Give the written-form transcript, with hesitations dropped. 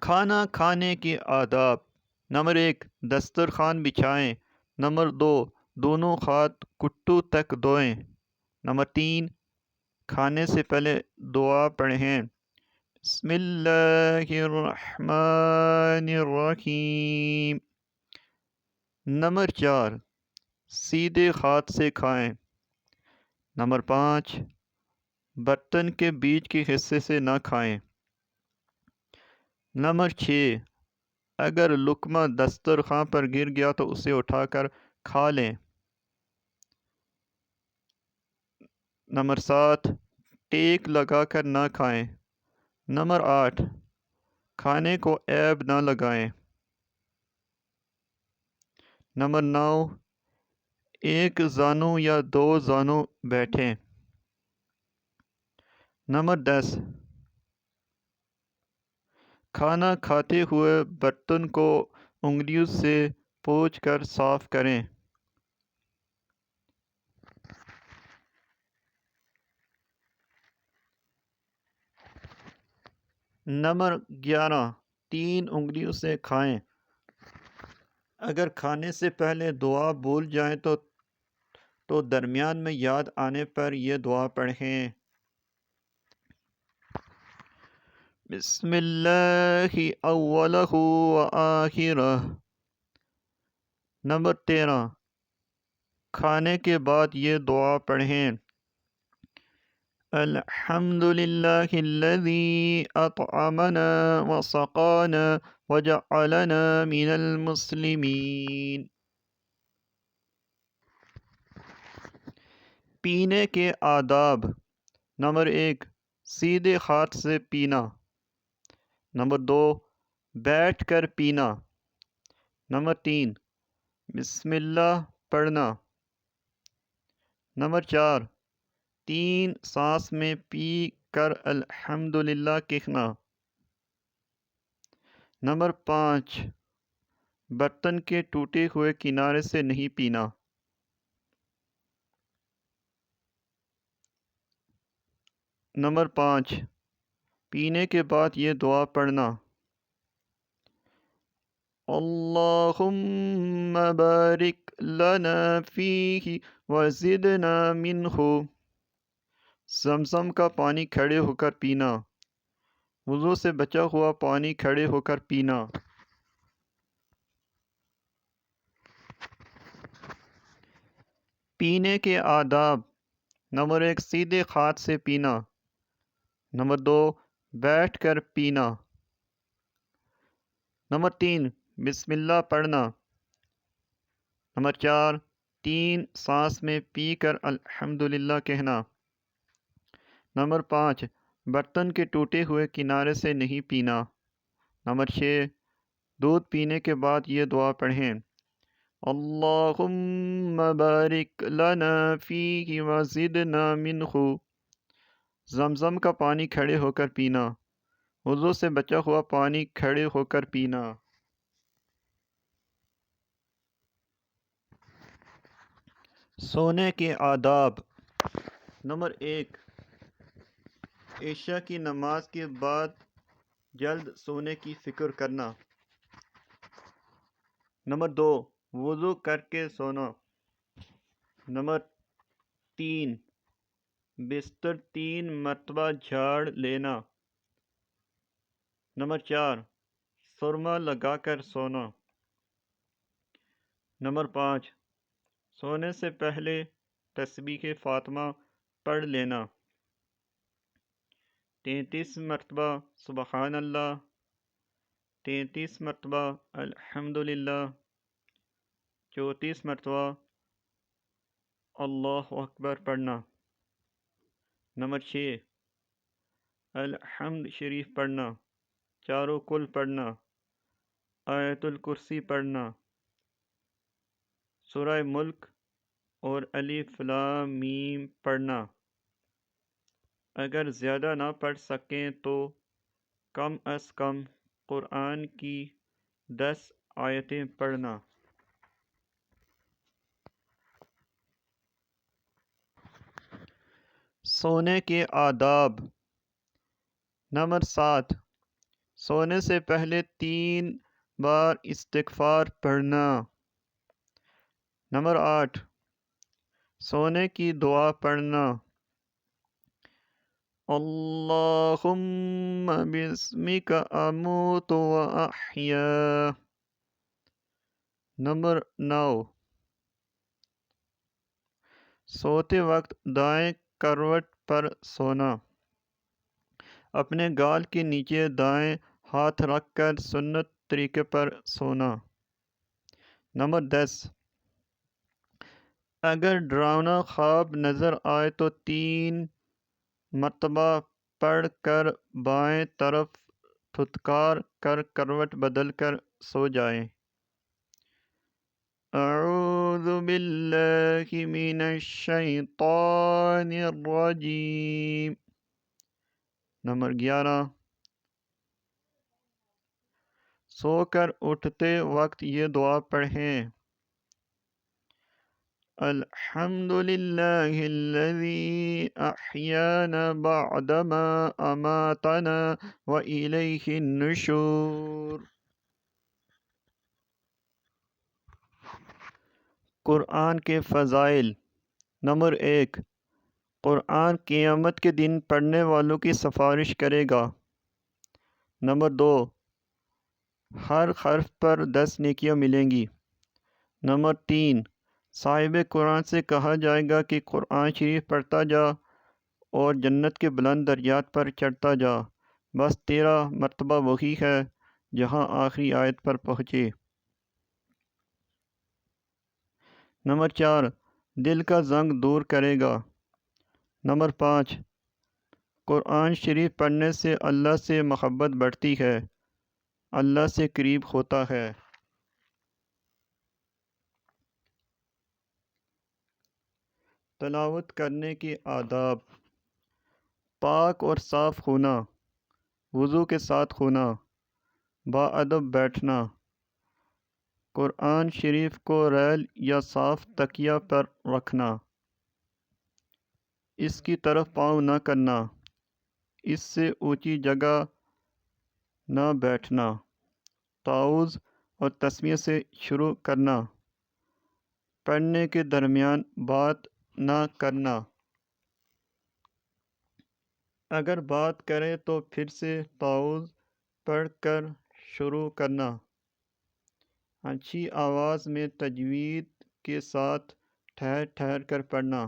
کھانا کھانے کے آداب: نمبر 1، دسترخوان بچھائیں۔ نمبر 2، دونوں ہاتھ کٹو تک دھوئیں۔ نمبر 3، کھانے سے پہلے دعا پڑھیں۔ بسم اللہ الرحمن الرحیم۔ نمبر 4، سیدھے ہاتھ سے کھائیں۔ نمبر 5، برتن کے بیچ کے حصے سے نہ کھائیں۔ نمبر 6، اگر لقمہ دسترخوان پر گر گیا تو اسے اٹھا کر کھا لیں۔ نمبر 7، ٹیک لگا کر نہ کھائیں۔ نمبر 8، کھانے کو عیب نہ لگائیں۔ نمبر 9، ایک زانو یا 2 زانو بیٹھیں۔ نمبر 10، کھانا کھاتے ہوئے برتن کو انگلیوں سے پوچھ کر صاف کریں۔ نمبر 11، 3 انگلیوں سے کھائیں۔ اگر کھانے سے پہلے دعا بھول جائیں تو درمیان میں یاد آنے پر یہ دعا پڑھیں۔ بسم اللہ اولہ و آخرہ۔ نمبر 13، کھانے کے بعد یہ دعا پڑھیں۔ الحمد للہ الذی اطعمنا وسقانا وجعلنا من المسلمین۔ پینے کے آداب: نمبر 1، سیدھے ہاتھ سے پینا۔ نمبر 2، بیٹھ کر پینا۔ نمبر 3، بسم اللہ پڑھنا۔ نمبر 4، 3 سانس میں پی کر الحمدللہ کہنا۔ نمبر 5، برتن کے ٹوٹے ہوئے کنارے سے نہیں پینا۔ نمبر 5، پینے کے بعد یہ دعا پڑھنا۔ اللہم بارک لنا فیہ وزدنا منہ۔ زمزم کا پانی کھڑے ہو کر پینا۔ وضو سے بچا ہوا پانی کھڑے ہو کر پینا۔ پینے کے آداب: نمبر 1، سیدھے ہاتھ سے پینا۔ نمبر 2، بیٹھ کر پینا۔ نمبر 3، بسم اللہ پڑھنا۔ نمبر 4، 3 سانس میں پی کر الحمدللہ کہنا۔ نمبر 5، برتن کے ٹوٹے ہوئے کنارے سے نہیں پینا۔ نمبر 6، دودھ پینے کے بعد یہ دعا پڑھیں۔ اللہم بارک لنا فیہ وزدنا منہ۔ زمزم کا پانی کھڑے ہو کر پینا۔ وضو سے بچا ہوا پانی کھڑے ہو کر پینا۔ سونے کے آداب: نمبر 1، عشاء کی نماز کے بعد جلد سونے کی فکر کرنا۔ نمبر 2، وضو کر کے سونا۔ نمبر 3، بستر 3 مرتبہ جھاڑ لینا۔ نمبر 4، سرما لگا کر سونا۔ نمبر 5، سونے سے پہلے تسبیح فاطمہ پڑھ لینا۔ 33 مرتبہ سبحان اللہ، 33 مرتبہ الحمدللہ، 34 مرتبہ اللہ اکبر پڑھنا۔ نمبر 6، الحمد شریف پڑھنا، چاروں کل پڑھنا، آیت الکرسی پڑھنا، سورہ ملک اور الف لام میم پڑھنا۔ اگر زیادہ نہ پڑھ سکیں تو کم از کم قرآن کی 10 آیتیں پڑھنا۔ سونے کے آداب: نمبر 7، سونے سے پہلے 3 بار استغفار پڑھنا۔ نمبر 8، سونے کی دعا پڑھنا، اللہم بسمک اموت و احیا۔ نمبر 9، سوتے وقت دائیں کروٹ پر سونا، اپنے گال کے نیچے دائیں ہاتھ رکھ کر سنت طریقے پر سونا۔ نمبر 10، اگر ڈراؤنا خواب نظر آئے تو 3 مرتبہ پڑھ کر بائیں طرف دھتکار کر کروٹ بدل کر سو جائیں۔ اعوذ باللہ من الشیطان الرجیم۔ نمبر 11، سو کر اٹھتے وقت یہ دعا پڑھیں، الحمد للہ الذی احیانا بعدما اماتنا والیہ النشور۔ قرآن کے فضائل۔ نمبر 1، قرآن قیامت کے دن پڑھنے والوں کی سفارش کرے گا۔ نمبر 2، ہر حرف پر 10 نیکیاں ملیں گی۔ نمبر 3، صاحب قرآن سے کہا جائے گا کہ قرآن شریف پڑھتا جا اور جنت کے بلند درجات پر چڑھتا جا، بس تیرا مرتبہ وہی ہے جہاں آخری آیت پر پہنچے۔ نمبر 4، دل کا زنگ دور کرے گا۔ نمبر 5، قرآن شریف پڑھنے سے اللہ سے محبت بڑھتی ہے، اللہ سے قریب ہوتا ہے۔ تلاوت کرنے کے آداب: پاک اور صاف ہونا، وضو کے ساتھ ہونا، باادب بیٹھنا، قرآن شریف کو ریل یا صاف تکیہ پر رکھنا، اس کی طرف پاؤں نہ کرنا، اس سے اونچی جگہ نہ بیٹھنا، تعوذ اور تسمیہ سے شروع کرنا، پڑھنے کے درمیان بات نہ کرنا، اگر بات کرے تو پھر سے تعوذ پڑھ کر شروع کرنا، اچھی آواز میں تجوید کے ساتھ ٹھہر ٹھہر کر پڑھنا۔